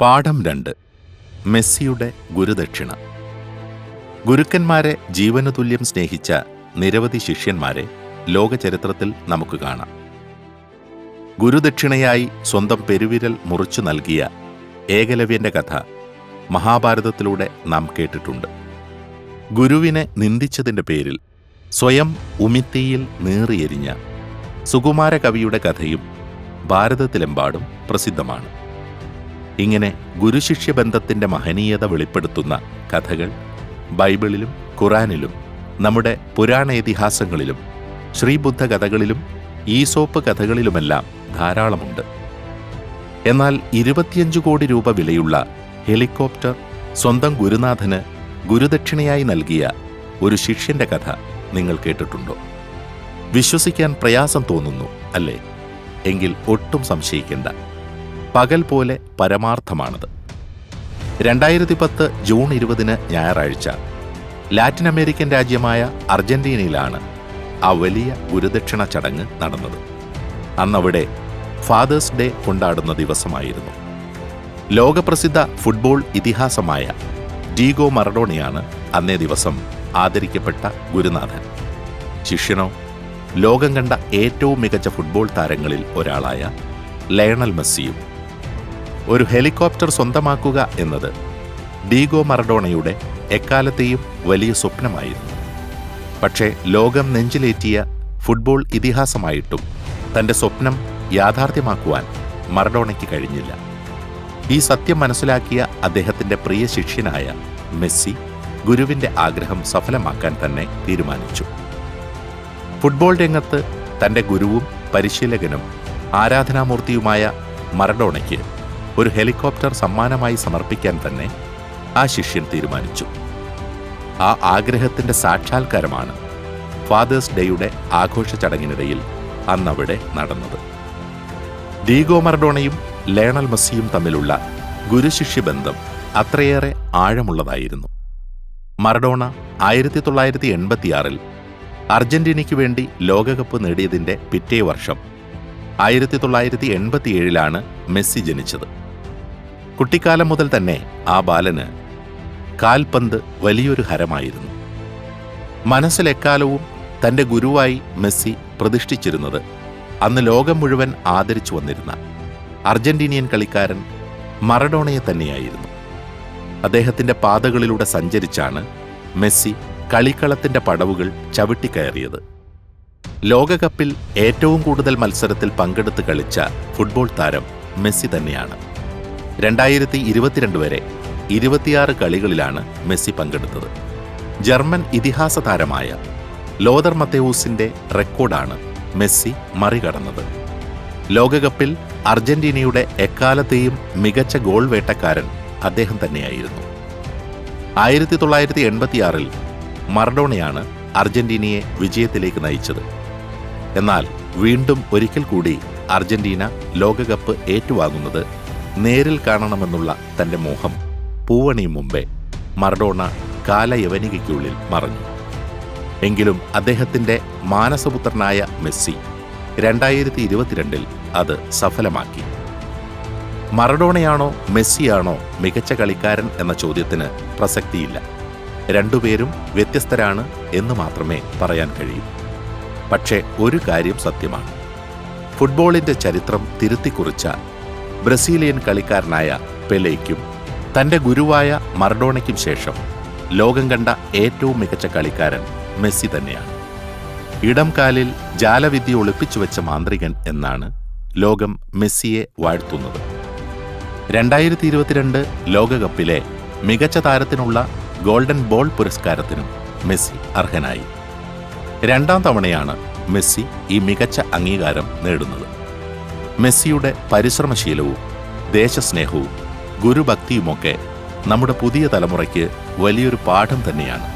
പാഠം 2. മെസ്സിയുടെ ഗുരുദക്ഷിണ. ഗുരുക്കന്മാരെ ജീവനുതുല്യം സ്നേഹിച്ച നിരവധി ശിഷ്യന്മാരെ ലോകചരിത്രത്തിൽ നമുക്ക് കാണാം. ഗുരുദക്ഷിണയായി സ്വന്തം പെരുവിരൽ മുറിച്ചു നൽകിയ ഏകലവ്യന്റെ കഥ മഹാഭാരതത്തിലൂടെ നാം കേട്ടിട്ടുണ്ട്. ഗുരുവിനെ നിന്ദിച്ചതിന്റെ പേരിൽ സ്വയം ഉമിത്തിയിൽ നീറിയെരിഞ്ഞ സുകുമാര കവിയുടെ കഥയും ഭാരതത്തിലെമ്പാടും പ്രസിദ്ധമാണ്. ഇങ്ങനെ ഗുരുശിഷ്യബന്ധത്തിന്റെ മഹനീയത വെളിപ്പെടുത്തുന്ന കഥകൾ ബൈബിളിലും ഖുറാനിലും നമ്മുടെ പുരാണ ഇതിഹാസങ്ങളിലും ശ്രീബുദ്ധ കഥകളിലും ഈസോപ്പ് കഥകളിലുമെല്ലാം ധാരാളമുണ്ട്. എന്നാൽ 25 കോടി രൂപ വിലയുള്ള ഹെലികോപ്റ്റർ സ്വന്തം ഗുരുനാഥന് ഗുരുദക്ഷിണയായി നൽകിയ ഒരു ശിഷ്യന്റെ കഥ നിങ്ങൾ കേട്ടിട്ടുണ്ടോ? വിശ്വസിക്കാൻ പ്രയാസം തോന്നുന്നു അല്ലേ? എങ്കിൽ ഒട്ടും സംശയിക്കേണ്ട, പകൽ പോലെ പരമാർത്ഥമാണത്. 2010 ജൂൺ 20 ഞായറാഴ്ച ലാറ്റിൻ അമേരിക്കൻ രാജ്യമായ അർജന്റീനയിലാണ് ആ വലിയ ഗുരുദക്ഷിണ ചടങ്ങ് നടന്നത്. അന്നവിടെ ഫാദേഴ്സ് ഡേ കൊണ്ടാടുന്ന ദിവസമായിരുന്നു. ലോകപ്രസിദ്ധ ഫുട്ബോൾ ഇതിഹാസമായ ഡീഗോ മറഡോണയാണ് അന്നേ ദിവസം ആദരിക്കപ്പെട്ട ഗുരുനാഥൻ. ശിഷ്യനോ ലോകം കണ്ട ഏറ്റവും മികച്ച ഫുട്ബോൾ താരങ്ങളിൽ ഒരാളായ ലയണൽ മെസ്സിയും. ഒരു ഹെലികോപ്റ്റർ സ്വന്തമാക്കുക എന്നത് ഡീഗോ മറഡോണയുടെ എക്കാലത്തെയും വലിയ സ്വപ്നമായിരുന്നു. പക്ഷേ ലോകം നെഞ്ചിലേറ്റിയ ഫുട്ബോൾ ഇതിഹാസമായിട്ടും തന്റെ സ്വപ്നം യാഥാർത്ഥ്യമാക്കുവാൻ മറഡോണയ്ക്ക് കഴിഞ്ഞില്ല. ഈ സത്യം മനസ്സിലാക്കിയ അദ്ദേഹത്തിന്റെ പ്രിയ ശിഷ്യനായ മെസ്സി ഗുരുവിന്റെ ആഗ്രഹം സഫലമാക്കാൻ തന്നെ തീരുമാനിച്ചു. ഫുട്ബോൾ രംഗത്ത് തന്റെ ഗുരുവും പരിശീലകനും ആരാധനാമൂർത്തിയുമായ മറഡോണയ്ക്ക് ഒരു ഹെലികോപ്റ്റർ സമ്മാനമായി സമർപ്പിക്കാൻ തന്നെ ആ ശിഷ്യൻ തീരുമാനിച്ചു. ആ ആഗ്രഹത്തിന്റെ സാക്ഷാത്കാരമാണ് ഫാദേഴ്സ് ഡേയുടെ ആഘോഷ ചടങ്ങിനിടയിൽ അന്നവിടെ നടന്നത്. ഡീഗോ മറഡോണയും ലയണൽ മെസ്സിയും തമ്മിലുള്ള ഗുരുശിഷ്യബന്ധം അത്രയേറെ ആഴമുള്ളതായിരുന്നു. മറഡോണ 1986 അർജന്റീനയ്ക്കു വേണ്ടി ലോകകപ്പ് നേടിയതിന്റെ പിറ്റേ വർഷം 1987 മെസ്സി ജനിച്ചത്. കുട്ടിക്കാലം മുതൽ തന്നെ ആ ബാലന് കാൽപന്ത് വലിയൊരു ഹരമായിരുന്നു. മനസ്സിലെക്കാലവും തന്റെ ഗുരുവായി മെസ്സി പ്രതിഷ്ഠിച്ചിരുന്നത് അന്ന് ലോകം മുഴുവൻ ആദരിച്ചു വന്നിരുന്ന അർജന്റീനിയൻ കളിക്കാരൻ മറഡോണയെ തന്നെയായിരുന്നു. അദ്ദേഹത്തിന്റെ പാതകളിലൂടെ സഞ്ചരിച്ചാണ് മെസ്സി കളിക്കളത്തിന്റെ പടവുകൾ ചവിട്ടിക്കയറിയത്. ലോകകപ്പിൽ ഏറ്റവും കൂടുതൽ മത്സരത്തിൽ പങ്കെടുത്ത് കളിച്ച ഫുട്ബോൾ താരം മെസ്സി തന്നെയാണ്. 2022 വരെ 26 കളികളിലാണ് മെസ്സി പങ്കെടുത്തത്. ജർമ്മൻ ഇതിഹാസ താരമായ ലോതർ മത്തേവൂസിന്റെ റെക്കോർഡാണ് മെസ്സി മറികടന്നത്. ലോകകപ്പിൽ അർജന്റീനയുടെ എക്കാലത്തെയും മികച്ച ഗോൾ വേട്ടക്കാരൻ അദ്ദേഹം തന്നെയായിരുന്നു. 1986 മറഡോണയാണ് അർജന്റീനയെ വിജയത്തിലേക്ക് നയിച്ചത്. എന്നാൽ വീണ്ടും ഒരിക്കൽ കൂടി അർജന്റീന ലോകകപ്പ് ഏറ്റുവാങ്ങുന്നത് നേരിൽ കാണണമെന്നുള്ള തന്റെ മോഹം പൂവണിയും മുമ്പേ മറഡോണ കാലയവനികയ്ക്കുള്ളിൽ മറഞ്ഞു. എങ്കിലും അദ്ദേഹത്തിന്റെ മാനസപുത്രനായ മെസ്സി 2022 അത് സഫലമാക്കി. മറഡോണയാണോ മെസ്സിയാണോ മികച്ച കളിക്കാരൻ എന്ന ചോദ്യത്തിന് പ്രസക്തിയില്ല. രണ്ടുപേരും വ്യത്യസ്തരാണ് എന്ന് മാത്രമേ പറയാൻ കഴിയൂ. പക്ഷേ ഒരു കാര്യം സത്യമാണ്, ഫുട്ബോളിന്റെ ചരിത്രം തിരുത്തിക്കുറിച്ച ബ്രസീലിയൻ കളിക്കാരനായ പെലെയ്ക്കും തന്റെ ഗുരുവായ മറഡോണയ്ക്കും ശേഷം ലോകം കണ്ട ഏറ്റവും മികച്ച കളിക്കാരൻ മെസ്സി തന്നെയാണ്. ഇടം കാലിൽ ജാലവിദ്യ ഒളിപ്പിച്ചുവെച്ച മാന്ത്രികൻ എന്നാണ് ലോകം മെസ്സിയെ വാഴ്ത്തുന്നത്. 2022 ലോകകപ്പിലെ മികച്ച താരത്തിനുള്ള ഗോൾഡൻ ബോൾ പുരസ്കാരത്തിനും മെസ്സി അർഹനായി. 2ാം തവണയാണ് മെസ്സി ഈ മികച്ച അംഗീകാരം നേടുന്നത്. മെസ്സിയുടെ പരിശ്രമശീലവും ദേശസ്നേഹവും ഗുരുഭക്തിയുമൊക്കെ നമ്മുടെ പുതിയ തലമുറയ്ക്ക് വലിയൊരു പാഠം തന്നെയാണ്.